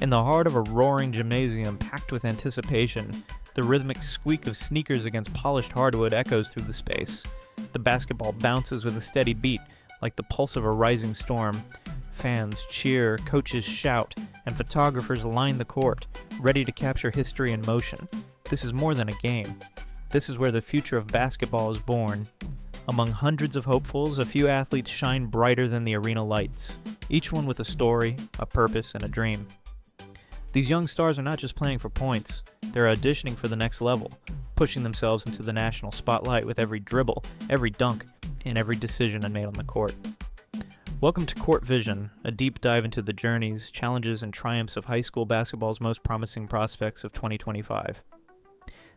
In the heart of a roaring gymnasium packed with anticipation, the rhythmic squeak of sneakers against polished hardwood echoes through the space. The basketball bounces with a steady beat, like the pulse of a rising storm. Fans cheer, coaches shout, and photographers line the court, ready to capture history in motion. This is more than a game. This is where the future of basketball is born. Among hundreds of hopefuls, a few athletes shine brighter than the arena lights, each one with a story, a purpose, and a dream. These young stars are not just playing for points, they're auditioning for the next level, pushing themselves into the national spotlight with every dribble, every dunk, and every decision made on the court. Welcome to Court Vision, a deep dive into the journeys, challenges, and triumphs of high school basketball's most promising prospects of 2025.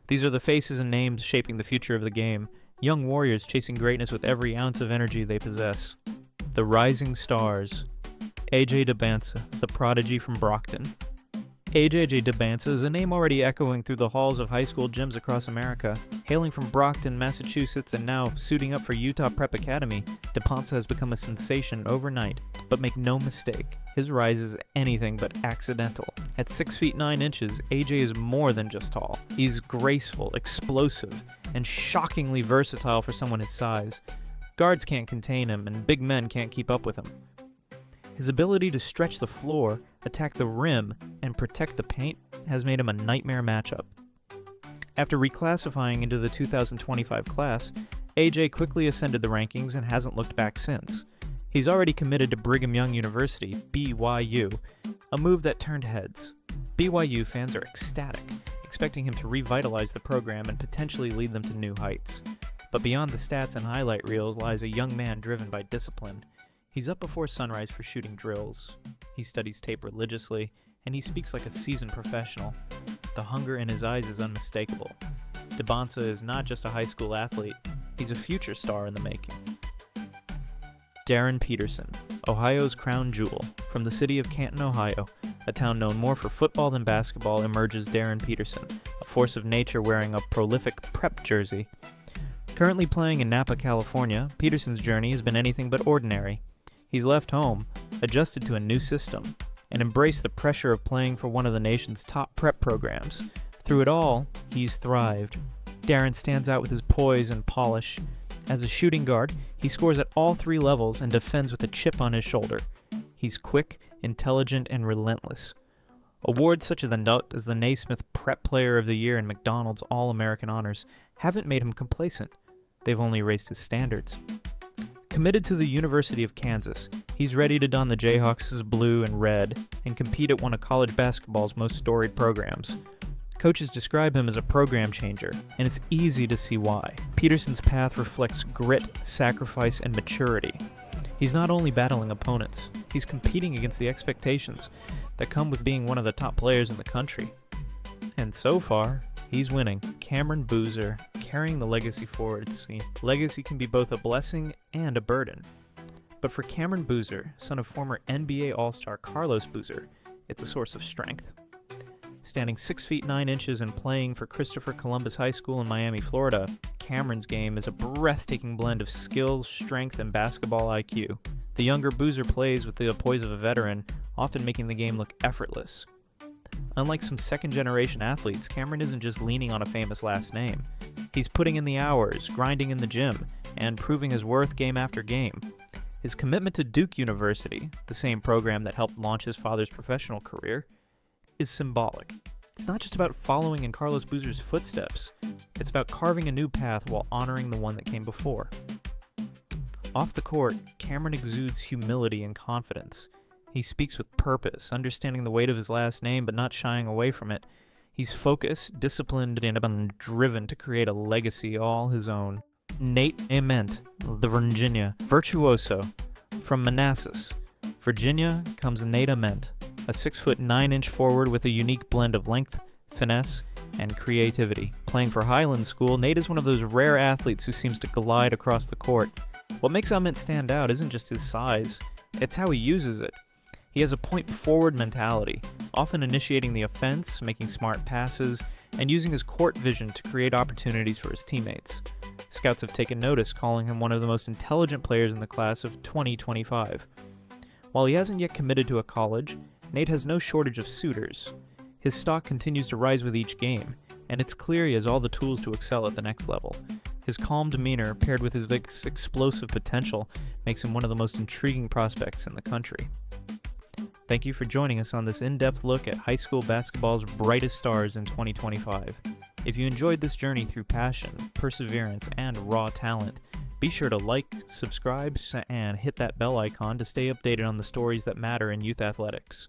These are the faces and names shaping the future of the game, young warriors chasing greatness with every ounce of energy they possess. The rising stars. AJ Dybantsa, the prodigy from Brockton. AJ Dybantsa is a name already echoing through the halls of high school gyms across America. Hailing from Brockton, Massachusetts, and now suiting up for Utah Prep Academy, Dybantsa has become a sensation overnight. But make no mistake, his rise is anything but accidental. At 6 feet 9 inches, AJ is more than just tall. He's graceful, explosive, and shockingly versatile for someone his size. Guards can't contain him, and big men can't keep up with him. His ability to stretch the floor, attack the rim, and protect the paint has made him a nightmare matchup. After reclassifying into the 2025 class, AJ quickly ascended the rankings and hasn't looked back since. He's already committed to Brigham Young University, BYU, a move that turned heads. BYU fans are ecstatic, expecting him to revitalize the program and potentially lead them to new heights. But beyond the stats and highlight reels lies a young man driven by discipline. He's up before sunrise for shooting drills. He studies tape religiously, and he speaks like a seasoned professional. The hunger in his eyes is unmistakable. Dybantsa is not just a high school athlete, he's a future star in the making. Darryn Peterson, Ohio's crown jewel. From the city of Canton, Ohio, a town known more for football than basketball, emerges Darryn Peterson, a force of nature wearing a prolific prep jersey. Currently playing in Napa, California, Peterson's journey has been anything but ordinary. He's left home, adjusted to a new system, and embraced the pressure of playing for one of the nation's top prep programs. Through it all, he's thrived. Darryn stands out with his poise and polish. As a shooting guard, he scores at all three levels and defends with a chip on his shoulder. He's quick, intelligent, and relentless. Awards such as the Naismith Prep Player of the Year and McDonald's All-American honors haven't made him complacent. They've only raised his standards. Committed to the University of Kansas, he's ready to don the Jayhawks' blue and red and compete at one of college basketball's most storied programs. Coaches describe him as a program changer, and it's easy to see why. Peterson's path reflects grit, sacrifice, and maturity. He's not only battling opponents, he's competing against the expectations that come with being one of the top players in the country. And so far, he's winning. Cameron Boozer, carrying the legacy forward. See, legacy can be both a blessing and a burden. But for Cameron Boozer, son of former NBA All-Star Carlos Boozer, it's a source of strength. Standing 6 feet 9 inches and playing for Christopher Columbus High School in Miami, Florida, Cameron's game is a breathtaking blend of skill, strength, and basketball IQ. The younger Boozer plays with the poise of a veteran, often making the game look effortless. Unlike some second-generation athletes, Cameron isn't just leaning on a famous last name. He's putting in the hours, grinding in the gym, and proving his worth game after game. His commitment to Duke University, the same program that helped launch his father's professional career, is symbolic. It's not just about following in Carlos Boozer's footsteps. It's about carving a new path while honoring the one that came before. Off the court, Cameron exudes humility and confidence. He speaks with purpose, understanding the weight of his last name but not shying away from it. He's focused, disciplined, and driven to create a legacy all his own. Nate Ament, the Virginia virtuoso. From Manassas, Virginia, comes Nate Ament, a 6 foot 9 inch forward with a unique blend of length, finesse, and creativity. Playing for Highland School, Nate is one of those rare athletes who seems to glide across the court. What makes Ament stand out isn't just his size, it's how he uses it. He has a point-forward mentality, often initiating the offense, making smart passes, and using his court vision to create opportunities for his teammates. Scouts have taken notice, calling him one of the most intelligent players in the class of 2025. While he hasn't yet committed to a college, Nate has no shortage of suitors. His stock continues to rise with each game, and it's clear he has all the tools to excel at the next level. His calm demeanor, paired with his explosive potential, makes him one of the most intriguing prospects in the country. Thank you for joining us on this in-depth look at high school basketball's brightest stars in 2025. If you enjoyed this journey through passion, perseverance, and raw talent, be sure to like, subscribe, and hit that bell icon to stay updated on the stories that matter in youth athletics.